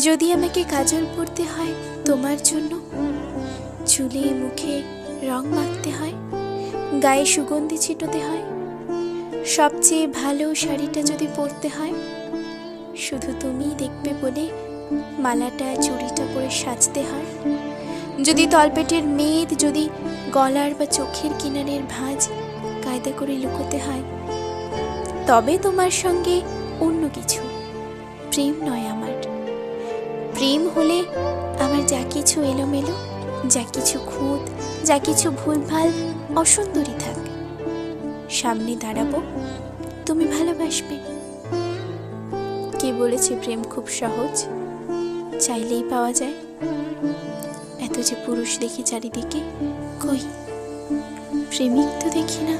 যদি আমাকে কাজল পরতে হয় তোমার জন্য, চুলে মুখে রং মাখতে হয়, গায়ে সুগন্ধি ছিটোতে হয়, সবচেয়ে ভালো শাড়িটা যদি পরতে হয়, শুধু তুমিই দেখবে বলে মালাটা চুড়িটা করে সাজতে হয়, যদি তলপেটের মেদ, যদি গলার বা চোখের কিনারের ভাঁজ কায়দা করে লুকোতে হয়, তবে তোমার সঙ্গে অন্য কিছু, প্রেম নয় আমার। প্রেম হলে আমার যা কিছু এলোমেলো, যা কিছু খুঁত, যা কিছু ভুলভাল অসুন্দরী থাক, সামনে দাঁড়াবো, তুমি ভালোবাসবে। কে বলেছে প্রেম খুব সহজ, চাইলেই পাওয়া যায়? এত যে পুরুষ দেখি চারিদিকে, কই প্রেমিক তো দেখি না।